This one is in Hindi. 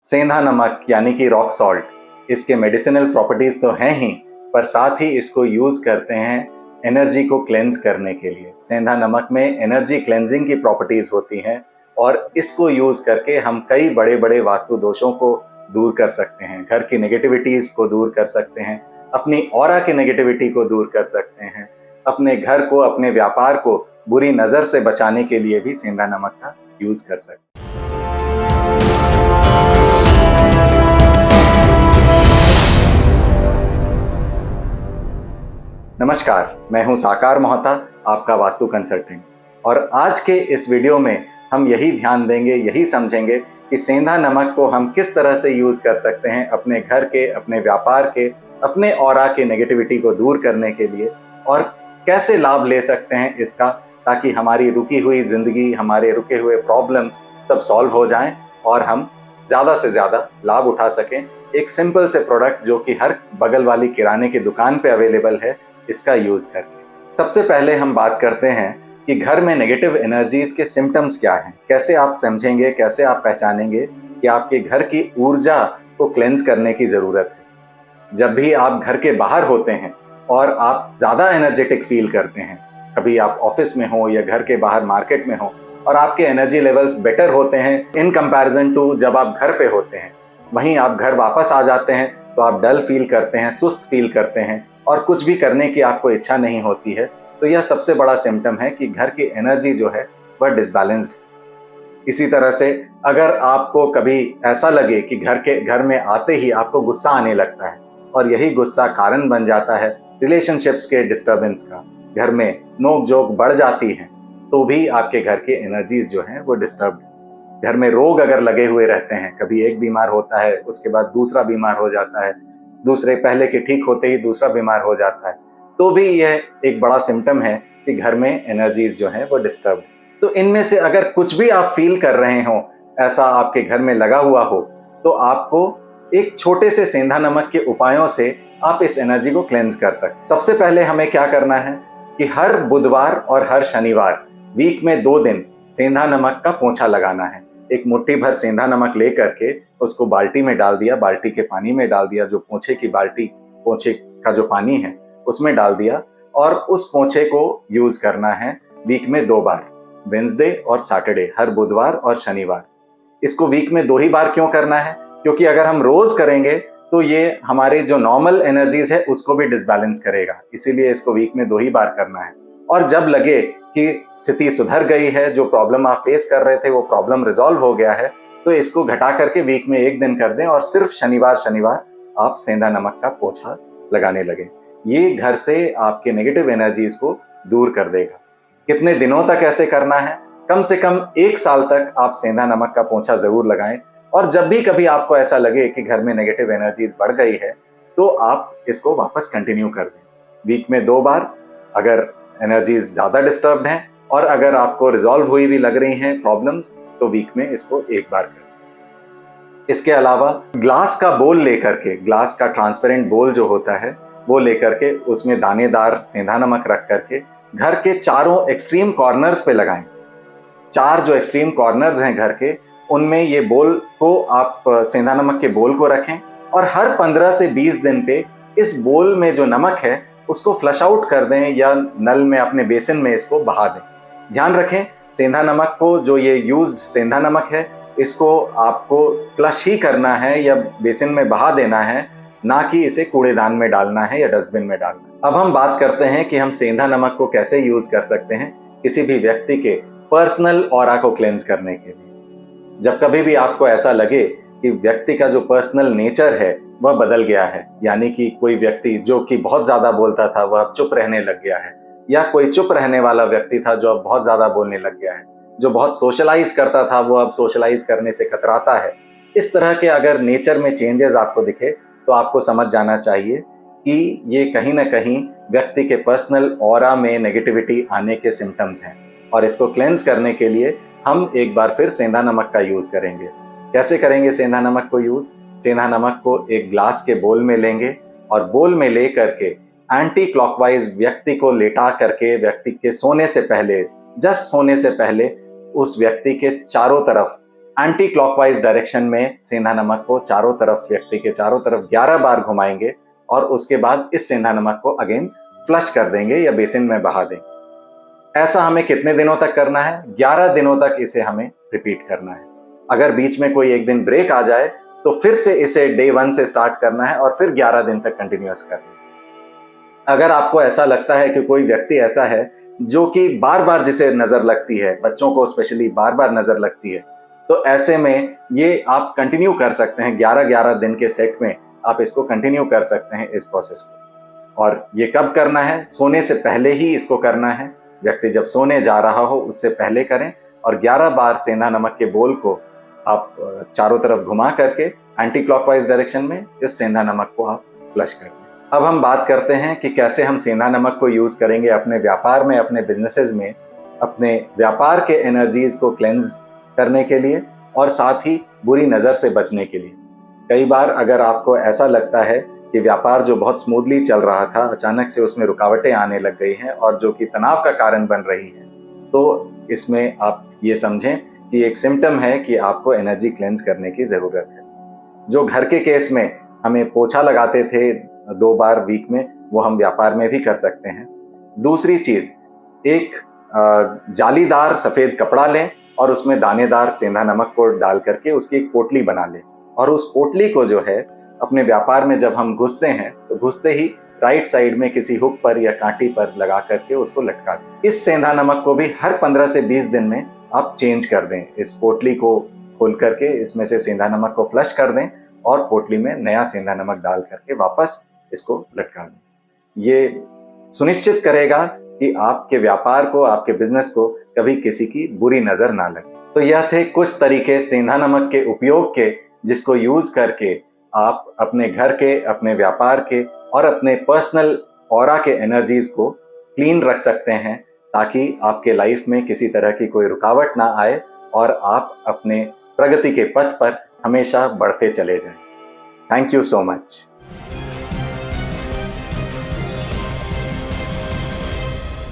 सेंधा नमक यानी कि रॉक सॉल्ट, इसके मेडिसिनल प्रॉपर्टीज तो हैं ही, पर साथ ही इसको यूज करते हैं एनर्जी को क्लेंज करने के लिए। सेंधा नमक में एनर्जी क्लेंजिंग की प्रॉपर्टीज होती हैं और इसको यूज करके हम कई बड़े बड़े वास्तु दोषों को दूर कर सकते हैं, घर की नेगेटिविटीज को दूर कर सकते हैं, अपनी ऑरा की नेगेटिविटी को दूर कर सकते हैं, अपने घर को, अपने व्यापार को बुरी नजर से बचाने के लिए भी सेंधा नमक का यूज कर सकते हैं। नमस्कार, मैं हूं साकार मोहता, आपका वास्तु कंसल्टेंट। और आज के इस वीडियो में हम यही ध्यान देंगे, यही समझेंगे कि सेंधा नमक को हम किस तरह से यूज कर सकते हैं अपने घर के, अपने व्यापार के, अपने ऑरा के नेगेटिविटी को दूर करने के लिए, और कैसे लाभ ले सकते हैं इसका, ताकि हमारी रुकी हुई जिंदगी, हमारे रुके हुए प्रॉब्लम्स सब सॉल्व हो जाएं और हम ज्यादा से ज्यादा लाभ उठा सकें। एक सिंपल से प्रोडक्ट जो कि हर बगल वाली किराने की दुकान पे अवेलेबल है, इसका यूज करके। सबसे पहले हम बात करते हैं कि घर में नेगेटिव एनर्जीज के सिम्टम्स क्या हैं, कैसे आप समझेंगे, कैसे आप पहचानेंगे कि आपके घर की ऊर्जा को क्लेंज करने की जरूरत है। जब भी आप घर के बाहर होते हैं और आप ज्यादा एनर्जेटिक फील करते हैं, कभी आप ऑफिस में हो या घर के बाहर मार्केट में हो और आपके एनर्जी लेवल्स बेटर होते हैं इन कंपैरिजन टू जब आप घर पे होते हैं, वहीं आप घर वापस आ जाते हैं तो आप डल फील करते हैं, सुस्त फील करते हैं और कुछ भी करने की आपको इच्छा नहीं होती है, तो यह सबसे बड़ा सिम्टम है कि घर की एनर्जी जो है वह डिसबैलेंस्ड है। इसी तरह से अगर आपको कभी ऐसा लगे कि घर में आते ही आपको गुस्सा आने लगता है और यही गुस्सा कारण बन जाता है रिलेशनशिप्स के डिस्टर्बेंस का, घर में नोक जोक बढ़ जाती है, तो भी आपके घर की एनर्जीज जो हैं वो डिस्टर्ब है। घर में रोग अगर लगे हुए रहते हैं, कभी एक बीमार होता है, उसके बाद दूसरा बीमार हो जाता है, दूसरे पहले के ठीक होते ही दूसरा बीमार हो जाता है, तो भी यह एक बड़ा सिम्टम है कि घर में एनर्जीज जो है वो डिस्टर्ब है। तो इनमें से अगर कुछ भी आप फील कर रहे हो, ऐसा आपके घर में लगा हुआ हो, तो आपको एक छोटे से सेंधा नमक के उपायों से आप इस एनर्जी को क्लेंज कर सकते। सबसे पहले हमें क्या करना है कि हर बुधवार और हर शनिवार वीक में 2 दिन सेंधा नमक का पोंछा लगाना है। एक मुट्ठी भर सेंधा नमक ले करके उसको बाल्टी में डाल दिया, बाल्टी के पानी में डाल दिया, जो पोंछे की बाल्टी, पोंछे का जो पानी है उसमें डाल दिया, और उस पोंछे को यूज करना है वीक में 2 बार, वेंसडे और सैटरडे, हर बुधवार और शनिवार। इसको वीक में 2 ही बार क्यों करना है? क्योंकि अगर हम रोज करेंगे तो ये हमारे जो नॉर्मल एनर्जीज है उसको भी डिसबैलेंस करेगा, इसीलिए इसको वीक में 2 ही बार करना है। और जब लगे कि स्थिति सुधर गई है, जो प्रॉब्लम आप फेस कर रहे थे वो प्रॉब्लम रिजॉल्व हो गया है, तो इसको घटा करके वीक में 1 दिन कर दें और सिर्फ शनिवार शनिवार आप सेंधा नमक का पोंछा लगाने लगे। ये घर से आपके नेगेटिव एनर्जीज को दूर कर देगा। कितने दिनों तक ऐसे करना है? कम से कम 1 साल तक आप सेंधा नमक का पोंछा जरूर लगाएं। और जब भी कभी आपको ऐसा लगे कि घर में नेगेटिव एनर्जीज बढ़ गई है, तो आप इसको वापस कंटिन्यू कर दें, वीक में 2 बार। अगर एनर्जीज ज्यादा डिस्टर्ब्ड हैं और अगर आपको रिजॉल्व हुई भी लग रही हैं प्रॉब्लम्स, तो वीक में इसको 1 बार करें। इसके अलावा ग्लास का बोल लेकर के, ग्लास का ट्रांसपेरेंट बोल जो होता है वो लेकर के उसमें दानेदार सेंधा नमक रख करके घर के चारों एक्सट्रीम कॉर्नर्स पे लगाएं। 4 जो एक्सट्रीम कॉर्नर्स हैं घर के, उनमें ये बोल को आप सेंधा नमक के बोल को रखें और हर 15 से 20 दिन पे इस बोल में जो नमक है उसको फ्लश आउट कर दें या नल में, अपने बेसिन में इसको बहा दें। ध्यान रखें, सेंधा नमक को, जो ये यूज्ड सेंधा नमक है, इसको आपको फ्लश ही करना है या बेसिन में बहा देना है, ना कि इसे कूड़ेदान में डालना है या डस्टबिन में डालना है। अब हम बात करते हैं कि हम सेंधा नमक को कैसे यूज कर सकते हैं किसी भी व्यक्ति के पर्सनल ऑरा को क्लेंज करने के लिए। जब कभी भी आपको ऐसा लगे कि व्यक्ति का जो पर्सनल नेचर है वह बदल गया है, यानी कि कोई व्यक्ति जो कि बहुत ज्यादा बोलता था वह अब चुप रहने लग गया है, या कोई चुप रहने वाला व्यक्ति था जो अब बहुत ज्यादा बोलने लग गया है, जो बहुत सोशलाइज करता था वो अब सोशलाइज करने से कतराता है, इस तरह के अगर नेचर में चेंजेस आपको दिखे, तो आपको समझ जाना चाहिए कि ये कहीं ना कहीं व्यक्ति के पर्सनल ऑरा में नेगेटिविटी आने के सिम्टम्स हैं। और इसको क्लेंज करने के लिए हम एक बार फिर सेंधा नमक का यूज करेंगे। कैसे करेंगे सेंधा नमक को यूज? सेंधा नमक को एक ग्लास के बोल में लेंगे और बोल में ले करके एंटी क्लॉकवाइज व्यक्ति को लेटा करके, व्यक्ति के सोने से पहले, जस्ट सोने से पहले, उस व्यक्ति के चारों तरफ एंटी क्लॉकवाइज डायरेक्शन में सेंधा नमक को चारों तरफ, व्यक्ति के चारों तरफ 11 बार घुमाएंगे और उसके बाद इस सेंधा नमक को अगेन फ्लश कर देंगे या बेसिन में बहा देंगे। ऐसा हमें कितने दिनों तक करना है? 11 दिनों तक इसे हमें रिपीट करना है। अगर बीच में कोई एक दिन ब्रेक आ जाए तो फिर से इसे डे 1 से स्टार्ट करना है और फिर 11 दिन तक कंटिन्यूअस करना है। अगर आपको ऐसा लगता है कि कोई व्यक्ति ऐसा है जो कि बार बार जिसे नजर लगती है, बच्चों को स्पेशली बार बार नजर लगती है, तो ऐसे में ये आप कंटिन्यू कर सकते हैं। 11-11 दिन के सेट में आप इसको कंटिन्यू कर सकते हैं इस प्रोसेस को। और ये कब करना है? सोने से पहले ही इसको करना है। व्यक्ति जब सोने जा रहा हो उससे पहले करें और 11 बार सेंधा नमक के बोल को आप चारों तरफ घुमा करके एंटी क्लॉकवाइज डायरेक्शन में इस सेंधा नमक को आप फ्लश कर दें। अब हम बात करते हैं कि कैसे हम सेंधा नमक को यूज करेंगे अपने व्यापार में, अपने बिजनेसेस में, अपने व्यापार के एनर्जीज को क्लेंज करने के लिए और साथ ही बुरी नजर से बचने के लिए। कई बार अगर आपको ऐसा लगता है कि व्यापार जो बहुत स्मूथली चल रहा था, अचानक से उसमें रुकावटें आने लग गई हैं और जो कि तनाव का कारण बन रही है, तो इसमें आप ये समझें कि एक सिम्टम है कि आपको एनर्जी क्लेंज करने की जरूरत है। जो घर के केस में हमें पोछा लगाते थे 2 बार वीक में, वो हम व्यापार में भी कर सकते हैं। दूसरी चीज, एक जालीदार सफेद कपड़ा लें और उसमें दानेदार सेंधा नमक को डाल करके उसकी एक पोटली बना लें और उस पोटली को जो है अपने व्यापार में जब हम घुसते हैं तो घुसते ही राइट साइड में किसी हुक पर या कांटी पर लगा करके उसको लटका दें। इस सेंधा नमक को भी हर 15 से 20 दिन में आप चेंज कर दें। इस पोटली को खोल करके इसमें से सेंधा नमक को फ्लश कर दें और पोटली में नया सेंधा नमक डाल करके वापस इसको लटका दें। ये सुनिश्चित करेगा कि आपके व्यापार को, आपके बिजनेस को कभी किसी की बुरी नजर ना लगे। तो यह थे कुछ तरीके सेंधा नमक के उपयोग के, जिसको यूज करके आप अपने घर के, अपने व्यापार के और अपने पर्सनल ऑरा के एनर्जीज को क्लीन रख सकते हैं, ताकि आपके लाइफ में किसी तरह की कोई रुकावट ना आए और आप अपने प्रगति के पथ पर हमेशा बढ़ते चले जाएं। Thank you so much.